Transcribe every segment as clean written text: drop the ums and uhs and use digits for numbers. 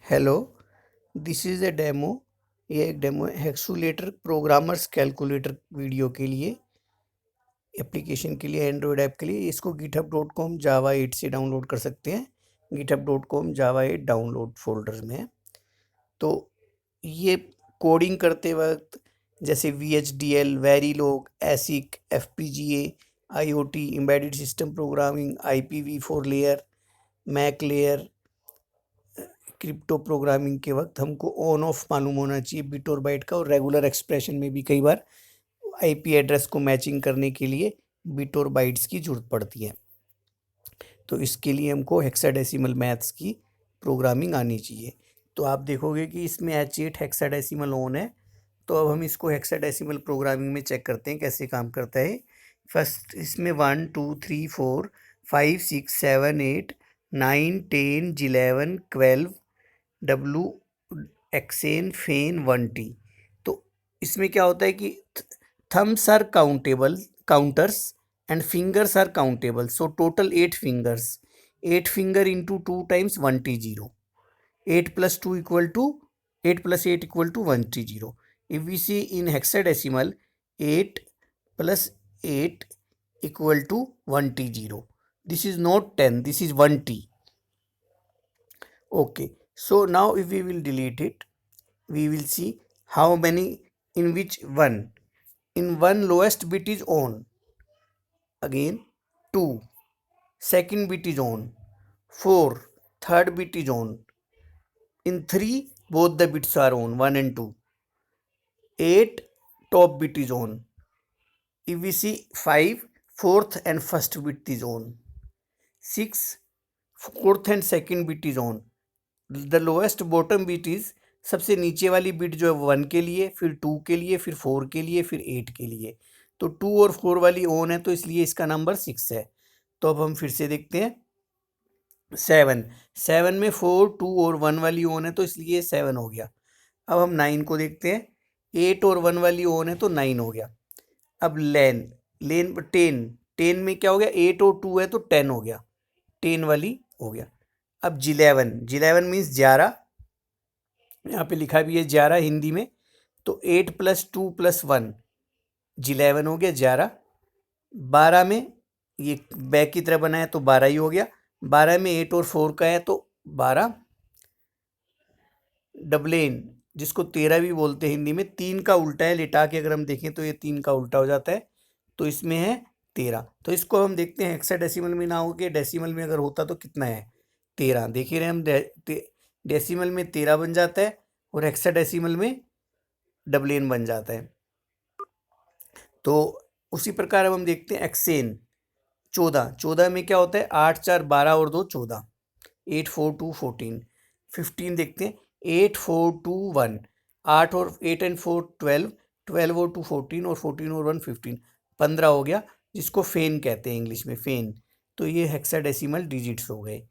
Hello, this is a demo. ये एक demo है हेक्सुलेटर प्रोग्रामर्स कैलकुलेटर वीडियो के लिए, एप्लीकेशन के लिए, एंड्रॉयड ऐप के लिए। इसको github.com जावा 8 से डाउनलोड कर सकते हैं। github.com जावा 8 डाउनलोड फोल्डर में है। तो ये कोडिंग करते वक्त जैसे VHDL, Verilog, ASIC, FPGA, IoT, embedded system programming, IPv4 layer, MAC layer, crypto programming के वक्त हमको ऑन ऑफ मालूम होना चाहिए बिट और बाइट का, और रेगुलर एक्सप्रेशन में भी कई बार आईपी एड्रेस को मैचिंग करने के लिए बिट और बाइट्स की जरूरत पड़ती है। तो इसके लिए हमको हेक्साडेसिमल मैथ्स की प्रोग्रामिंग आनी चाहिए। तो आप देखोगे कि इसमें H8 हेक्साडेसिमल ऑन है। तो अब हम इसको हेक्साडेसिमल प्रोग्रामिंग में चेक करते हैं कैसे काम करता है। फर्स्ट इसमें 1 2 3 4 5 6 7 8 9 10 11 12 डब्लू एक्सेन फेन 1T। तो इसमें क्या होता है कि thumbs are countable counters and fingers are countable, so total 8 fingers, 8 finger into 2 times 1T0, 8 + 2 equal to 8 + 8 equal to 1T0। If we see in hexadecimal 8 + 8 equal to 1T0, this is not 10, this is 1T. Okay, so now if we will delete it, we will see how many, in which one, in one lowest bit is on, again 2, second bit is on, 4, third bit is on, in 3 both the bits are on, 1 and 2, 8 top bit is on. If we see 5, fourth and first bit is on, 6, fourth and second bit is on. The lowest bottom bit is, सबसे नीचे वाली bit जो है 1 के लिए, फिर 2 के लिए, फिर 4 के लिए, फिर 8 के लिए। तो 2 और 4 वाली ऑन है, तो इसलिए इसका नंबर 6 है। तो अब हम फिर से देखते हैं 7 में 4 2 और 1 वाली ऑन है, तो इसलिए 7 हो गया। अब हम 9 को देखते हैं, 8 और 1 वाली ऑन है तो 9 हो गया। अब लेन लेन 10 में क्या हो गया, 8 और 2 है तो 10 हो गया, 10 वाली हो गया। अब 11 मीन्स 11, यहाँ पे लिखा भी है 11 हिंदी में। तो 8 + 2 + 1 11 हो गया 11। 12 में ये बैक की तरह बना है तो 12 ही हो गया। 12 में 8 और 4 का है तो 12। डबलेन जिसको 13 भी बोलते हैं हिंदी में, 3 का उल्टा है, लिटा के अगर हम देखें तो ये 3 का उल्टा हो जाता है, तो इसमें है 13। तो इसको हम देखते हैं हेक्साडेसिमल में ना हो के डेसिमल में अगर होता तो कितना है, 13। देख ही रहे हम, डेसिमल में 13 बन जाता है और हेक्साडेसिमल में डबलेन बन जाता है। तो उसी प्रकार अब हम देखते हैं एक्सेन 14 में क्या होता है, 8 4 12 और 2 14, 8 4 2 14। 15 देखते हैं, 8 4 2 1, 8 और 8 एंड 4 12, 12 और 2 14 और 14 और 1 15, 15 हो गया, जिसको फेन कहते हैं इंग्लिश में, फेन। तो ये हेक्साडेसिमल डिजिट्स हो गए।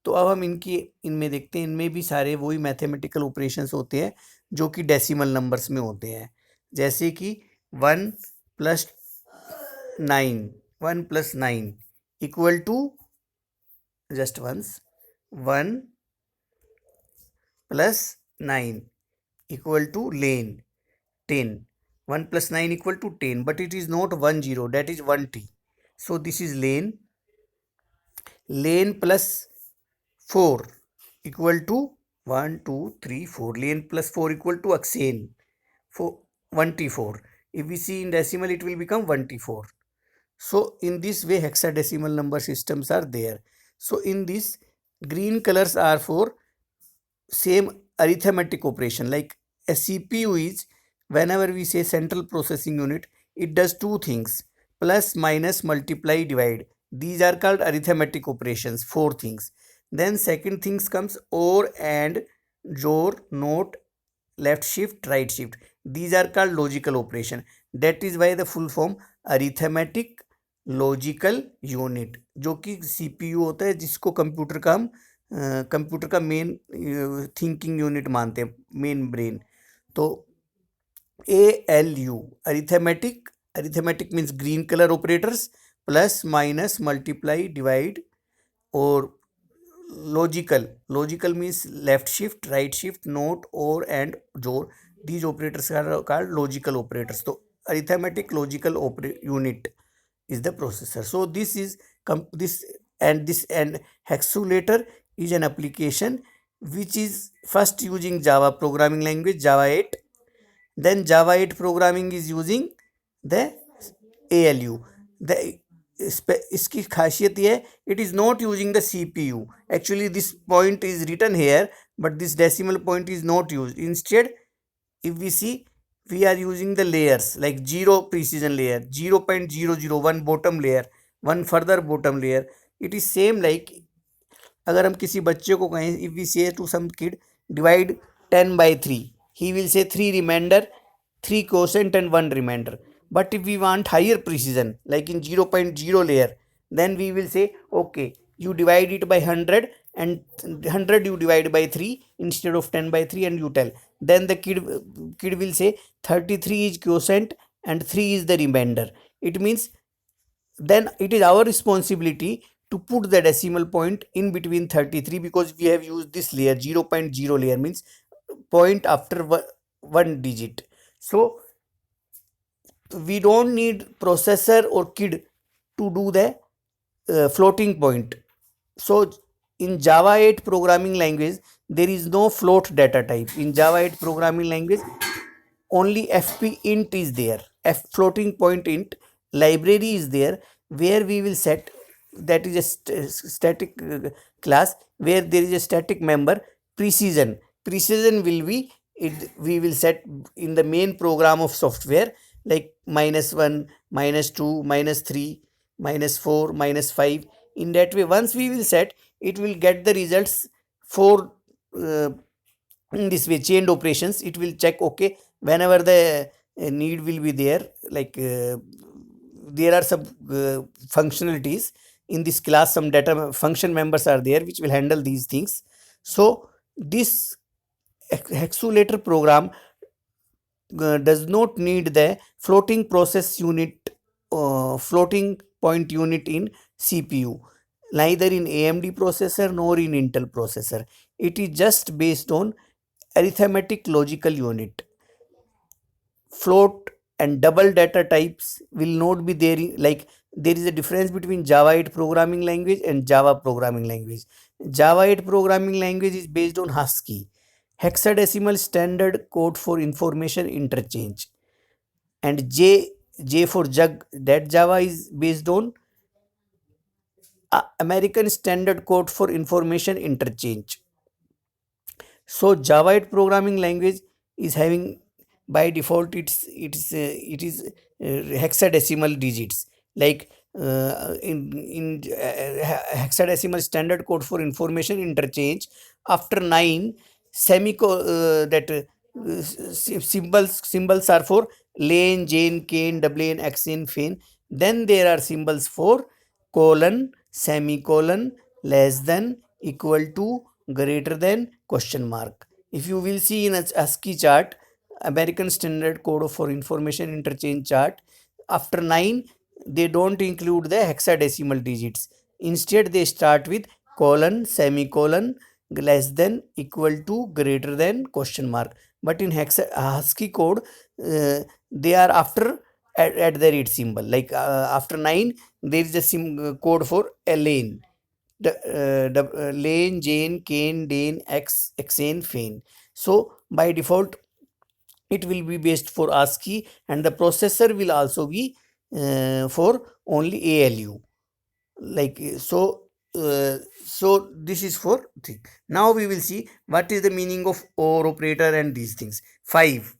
तो अब हम इनमें देखते हैं, इनमें भी सारे वही मैथमेटिकल ऑपरेशंस होते हैं जो कि डेसिमल नंबर्स में होते हैं। जैसे कि 1 + 9, 1 + 9 equal to, just once, 1 + 9 equal to lane 10, 1 + 9 equal to 10, but it is not 1 0, that is 1T. So this is lane plus 4 equal to 1 2 3 4, lane plus 4 equal to axane, 1T4. If we see in decimal it will become 1T4. So in this way hexadecimal number systems are there. So in this, green colors are for same arithmetic operation. Like a CPU is, whenever we say central processing unit, it does two things: plus, minus, multiply, divide. These are called arithmetic operations, 4 things. Then second things comes or, and, jor, note, left shift, right shift. These are called logical operation. That is why the full form arithmetic logical unit, जो कि CPU होता है, जिसको computer का main thinking unit मानते हैं, main brain. तो ALU arithmetic means green colour operators, plus, minus, multiply, divide और Logical means left shift, right shift, not, or, and, jor. These operators are called logical operators. So arithmetic logical unit is the processor. So this is this and hexulator is an application which is first using Java programming language Java 8. Then Java 8 programming is using the ALU. The इसकी खासियत ये है, it is not using the CPU. Actually this point is written here, but this decimal point is not used. Instead, if we see, we are using the layers like 0 precision layer, 0.001 bottom layer, one further bottom layer. It is same like अगर हम किसी बच्चे को कहें, if we say to some kid divide 10 by 3, he will say 3 remainder, 3 quotient and 1 remainder. But if we want higher precision like in 0.0 layer, then we will say okay, you divide it by 100 and 100 you divide by 3 instead of 10 by 3 and you tell. Then the kid will say 33 is quotient and 3 is the remainder. It means then it is our responsibility to put the decimal point in between 33, because we have used this layer 0.0 layer, means point after one digit. So we don't need processor or kid to do the floating point. So in Java 8 programming language there is no float data type. In Java 8 programming language only fp int is there, f floating point int library is there, where we will set, that is a static class where there is a static member precision. Precision will be it, we will set in the main program of software like -1, -2, -3, -4, -5. In that way, once we will set, it will get the results for in this way chained operations. It will check, okay, whenever the need will be there, like there are some functionalities in this class, some data function members are there which will handle these things. So this hexulator program does not need the floating process unit, floating point unit in CPU, neither in AMD processor nor in Intel processor. It is just based on arithmetic logical unit. Float and double data types will not be there. Like there is a difference between Java 8 programming language and Java programming language. Java 8 programming language is based on ASCII, hexadecimal standard code for information interchange, and J for jug, that Java is based on American standard code for information interchange. So Java 8 programming language is having by default it is hexadecimal digits, like hexadecimal standard code for information interchange. After 9 symbols are for lane, jane, cane, double xn, fane. Then there are symbols for colon, semicolon, less than, equal to, greater than, question mark. If you will see in a ASCII chart, American Standard Code for Information Interchange chart, after 9 they don't include the hexadecimal digits. Instead they start with colon, semicolon, less than, equal to, greater than, question mark. But in ASCII code they are after at the rate symbol, like after 9 there is a code for a lane, the lane, jane, cane, dane, xane, fane. So by default it will be based for ASCII, and the processor will also be for only ALU, like so this is for thing. Now we will see what is the meaning of OR operator and these things. 5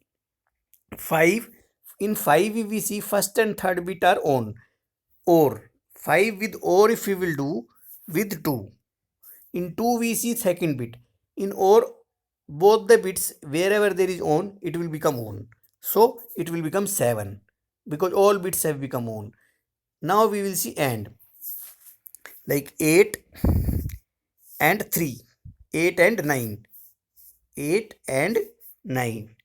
in 5 we see first and third bit are on, or 5 with or if we will do with 2. In 2 we see second bit. In or both the bits wherever there is on, it will become on. So it will become 7 because all bits have become on. Now we will see AND, like 8 and 3, 8 and 9, 8 and 9.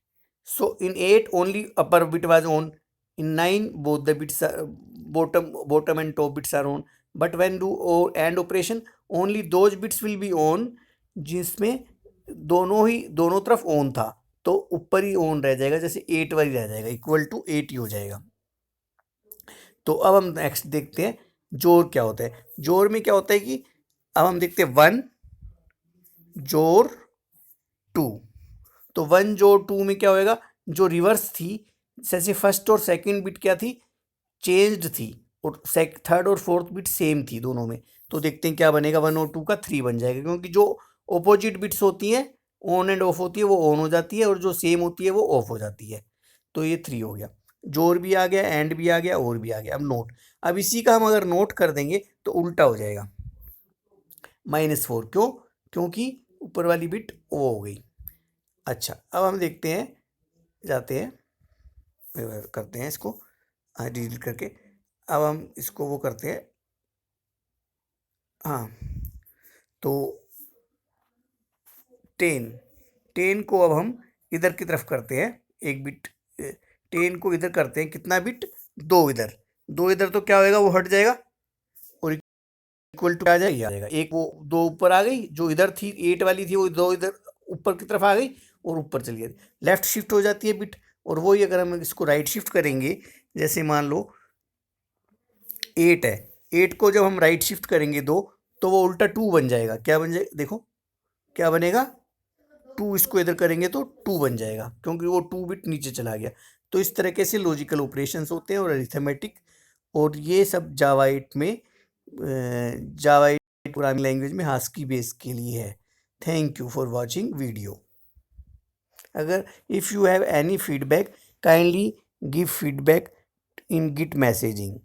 So in 8 only upper bit was on. In 9 both the bits are bottom and top bits are on. But when do and operation only those bits will be on जिसमें दोनों तरफ on था, तो ऊपर ही on रह जाएगा, जैसे 8 वाली रह जाएगा, इक्वल टू 8 ही हो जाएगा। तो अब हम नेक्स्ट देखते हैं जोड़ क्या होता है। जोड़ में क्या होता है कि अब हम देखते हैं 1 जोड़ 2। तो 1 जोड़ 2 में क्या होएगा, जो रिवर्स थी, जैसे फर्स्ट और सेकंड बिट क्या थी, चेंज्ड थी, और थर्ड और फोर्थ बिट सेम थी दोनों में। तो देखते हैं क्या बनेगा, 1 और 2 का 3 बन जाएगा, क्योंकि जो ऑपोजिट बिट्स होती हैं ऑन एंड ऑफ होती है वो ऑन हो जाती है, और जो सेम होती है वो ऑफ हो जाती है। तो ये 3 हो गया, जोड़ भी आ गया, एंड भी आ गया, और भी आ गया। अब नोट, अब इसी का हम अगर नोट कर देंगे तो उल्टा हो जाएगा, -4। क्यों? क्योंकि ऊपर वाली बिट वो हो गई। अच्छा, अब हम देखते हैं, जाते हैं, करते हैं इसको डिलीट करके। अब हम इसको वो करते हैं, हाँ, तो 10 को अब हम इधर की तरफ करते हैं, एक बिट 10 को इधर करते हैं, कितना बिट, 2 इधर, 2 इधर, तो क्या होएगा, वो हट जाएगा और इक्वल टू आ जाएगा, एक वो 2 ऊपर आ गई, जो इधर थी 8 वाली थी वो 2 इधर ऊपर की तरफ आ गई और ऊपर चली गई, लेफ्ट शिफ्ट हो जाती है बिट। और वही अगर हम इसको राइट शिफ्ट करेंगे, जैसे मान लो 8 है, 8 को जब हम राइट शिफ्ट करेंगे 2, तो वो उल्टा 2 बन जाएगा। क्या बन जाए, देखो क्या बनेगा, 2 इसको इधर करेंगे तो 2 बन जाएगा, क्योंकि वो 2 बिट नीचे चला गया। तो इस तरीके से लॉजिकल ऑपरेशंस होते हैं और अरिथमेटिक, और ये सब जावा 8 में, जावा 8 प्रोग्रामिंग लैंग्वेज में हास्की बेस के लिए है। Thank you for watching video. अगर if you have any feedback, kindly give feedback in git messaging.